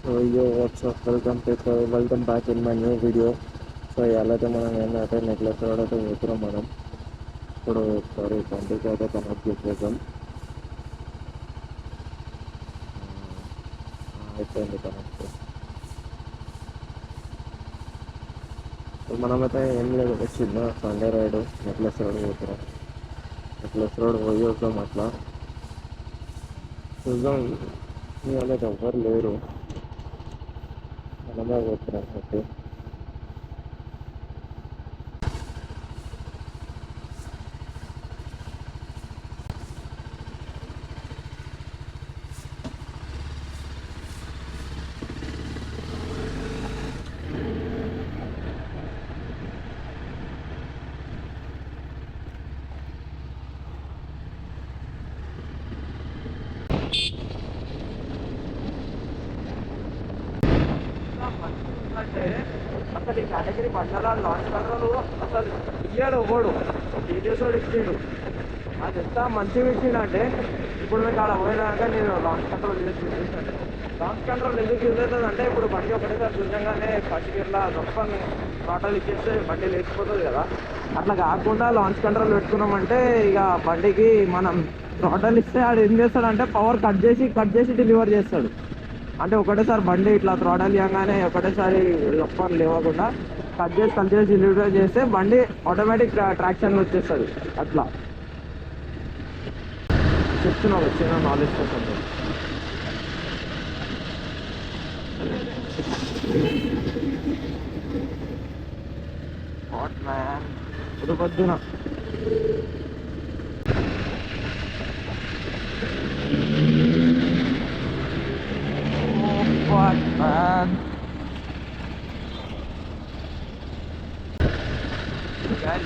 So యో WhatsApp welcome back in my new video. So ఎలా అయితే మనం ఏంటంటే నెక్లెస్ రోడ్ అయితే పోతున్నాం మనం. ఇప్పుడు సారీ బండికి అయితే కనెక్ట్ చేసేద్దాం. అయిపోయింది కనెక్ట్. సో మనమైతే ఏం లేదు, చిన్న సండే రైడ్ నెక్లెస్ రోడ్ పోతున్నాం. నెక్లెస్ రోడ్ పోయి వద్దాం అట్లా చూద్దాం. ఇవాళ ఎవ్వరు లేరు, మనమే పోతున్నాం. ఓకే అంటే అసలు ఈ కేటగిరీ బండల లాంచ్ కంట్రోల్ అసలు ఇయ్యాడు ఒకడు టీటీఎస్ వాడు ఇచ్చిండు. అది ఎంత మంచిగా ఇచ్చిండు అంటే ఇప్పుడు మీకు ఆడ పోయినాక నేను లాంచ్ కంట్రోల్ చూపిస్తాను. లాంచ్ కంట్రోల్ ఎందుకు యూజ్ అవుతుంది అంటే ఇప్పుడు బండి ఒకటేసారి చూడంగానే పర్టికులర్గా గొప్పని టోటల్ ఇచ్చేస్తే బండి లేచిపోతుంది కదా. అట్లా కాకుండా లాంచ్ కంట్రోల్ పెట్టుకున్నామంటే ఇక బండికి మనం టోటల్ ఇస్తే ఆడు ఏం చేస్తాడంటే పవర్ కట్ చేసి డెలివర్ చేస్తాడు. అంటే ఒకటేసారి బండి ఇట్లా థ్రాటల్ ఇవ్వగానే ఒకటేసారి లొప్పని లేవకుండా కట్ చేసి డెలివరీ చేస్తే బండి ఆటోమేటిక్ ట్రాక్షన్ వచ్చేస్తుంది. అట్లా చెప్తున్నా వచ్చిన నాలెడ్జ్ కోసం. వాట్ మ్యాన్ ఇప్పుడు పొద్దున వాట్ మ్యాన్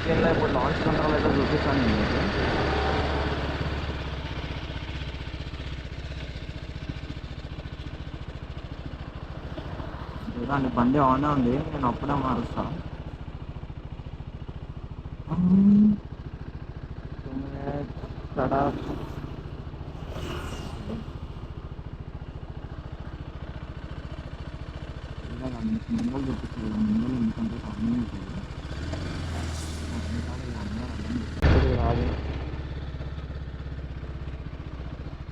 దీనిలో ఇప్పుడు లాంచ్ కంట్రోల్ అయితే చూపిస్తాను నేను మీకు. చూడండి బండి ఆన్ ఉంది, నేను అప్పుడే మారుస్తాను. ముందు చూపిస్తుంది ముందు ఎందుకంటే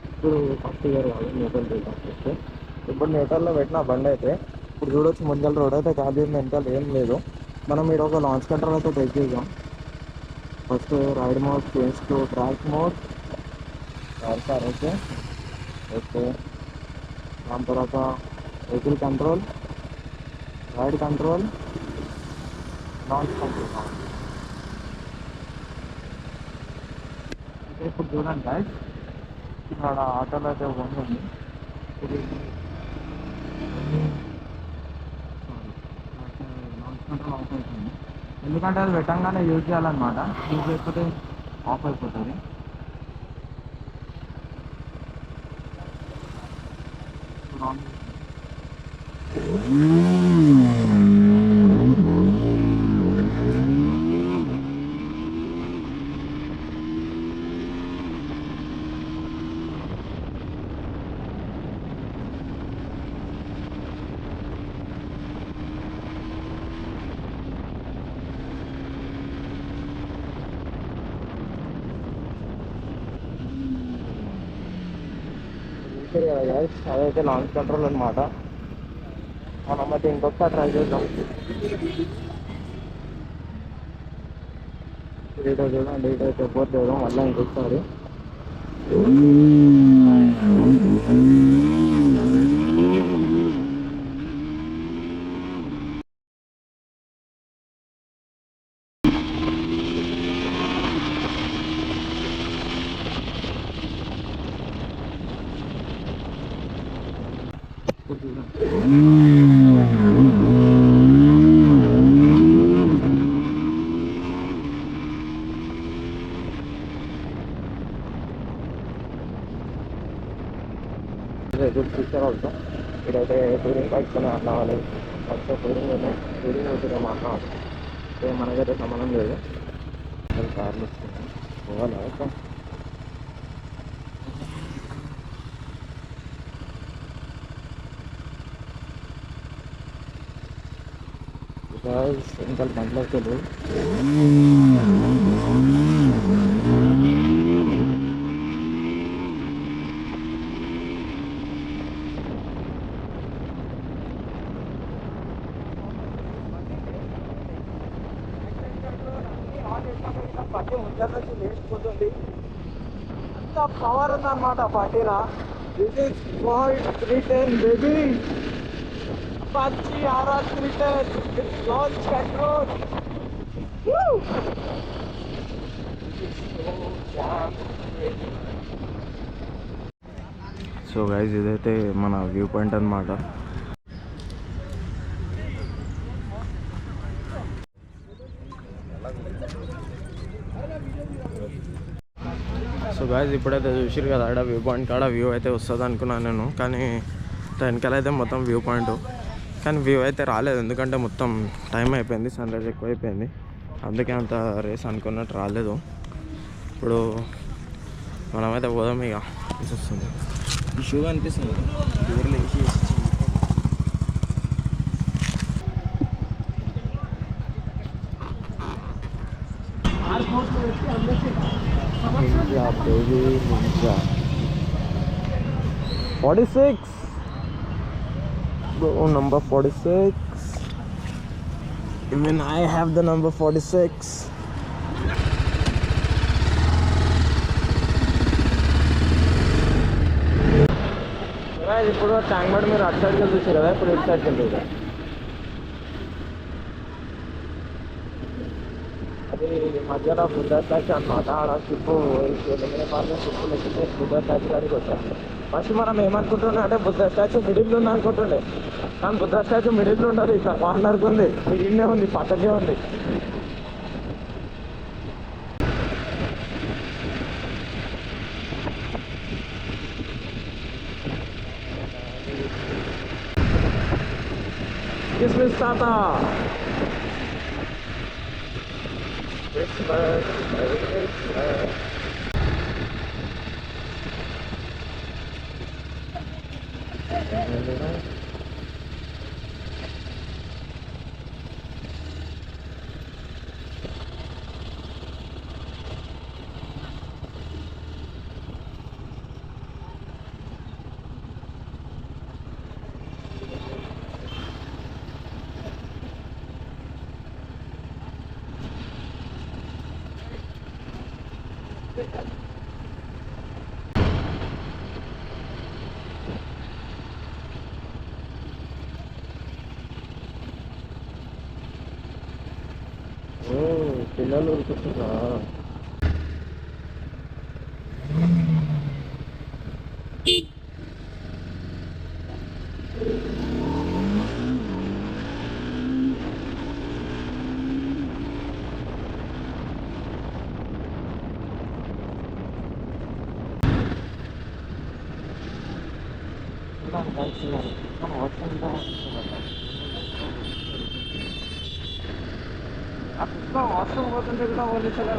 ఇప్పుడు ఫస్ట్ ఇయర్ కాదు న్యూట్రల్ తీసుకొస్తే. ఇప్పుడు న్యూట్రల్లో పెట్టిన బండి అయితే ఇప్పుడు చూడొచ్చు, ముందర రోడ్ అయితే ఖాళీ ఉంది, వెనకాల ఏం లేదు. మనం ఇక్కడ ఒక లాంచ్ కంట్రోల్ అయితే టెక్ చేద్దాం. First ride mode change to track mode sir. Okay okay దాని తర్వాత vehicle control, ride control, launch control. ఇప్పుడు చూడండి గైస్, ఇక్కడ ఆటోలో అయితే ఉంది. ఇది లాంచ్ కంట్రోల్ ఆఫ్ అవుతుంది, ఎందుకంటే అది పెట్టంగానే యూజ్ చేయాలన్నమాట. యూజ్ చేయకపోతే ఆఫ్ అయిపోతుంది. అదైతే లాంచ్ కంట్రోల్ అనమాట. మనం అయితే ఇంకొకసారి ట్రై చేద్దాం. డేటా చూడండి, డేటా అయితే పోతే మళ్ళీ ఇంకొకసారి. Good feature also. ఇదైతే టూరింగ్ బైక్స్ అని అన్నావాలి. ఫస్ట్ టూరింగ్ అవుతుందేమో అన్నావాలి. మనకైతే సంబంధం లేదు. కార్లు వస్తున్నాయి పోవాలా. గాయస్ ఇంకా మాట్లాడుతుంది. పట్టి ముందర నుంచి లేచిపోతుంది. అంత పవర్ ఉందన్నమాట పట్టిన. This is world 310 baby. Apache RR 310 with launch control. So guys ఇదైతే మన వ్యూ పాయింట్ అన్నమాట. సో గాయస్ ఇప్పుడైతే చూసిరు కదా ఆడ వ్యూ పాయింట్ కాడ వ్యూ అయితే వస్తుంది అనుకున్నాను నేను, కానీ వెనకాల అయితే మొత్తం వ్యూ పాయింట్, కానీ వ్యూ అయితే రాలేదు. ఎందుకంటే మొత్తం టైం అయిపోయింది, సన్ రైజ్ ఎక్కువ అయిపోయింది, అందుకే అంత రేస్ అనుకున్నట్టు రాలేదు. ఇప్పుడు మనమైతే పోదాం ఇక. వస్తుంది ఈ షూ అనిపిస్తుంది ఊర్లో వేసి Ninja baby Ninja 46 bro, number 46. Even I have the number 46. ఇప్పుడు ట్యాంక్ బండ్ మీరు అటు సైడ్కి చూసారు కదా, ఇప్పుడు ఇటు సైడ్కి వెళ్తుంది. అది మధ్యలో బుద్ధ స్టాచ్యూ అనమాట. ఆడ షిప్పు షిప్పు లెక్కితే బుద్ధ స్టాచ్యూ కాడికి వచ్చాను. ఫస్ట్ మనం ఏమనుకుంటున్నా అంటే బుద్ధ స్టాచ్యూ మిడిల్లో ఉంది అనుకుంటుండే, కానీ బుద్ధ స్టాచ్యూ మిడిల్లో ఉండదు, ఇక్కడ కార్నర్కి ఉంది, మిడిల్నే ఉంది, పక్కనే ఉంది. Christmas Tata. Christmas, Merry Christmas. పిల్లలు ఉరుకుతున్నా. అవసరం పోతుంటే కూడా పోలీసులు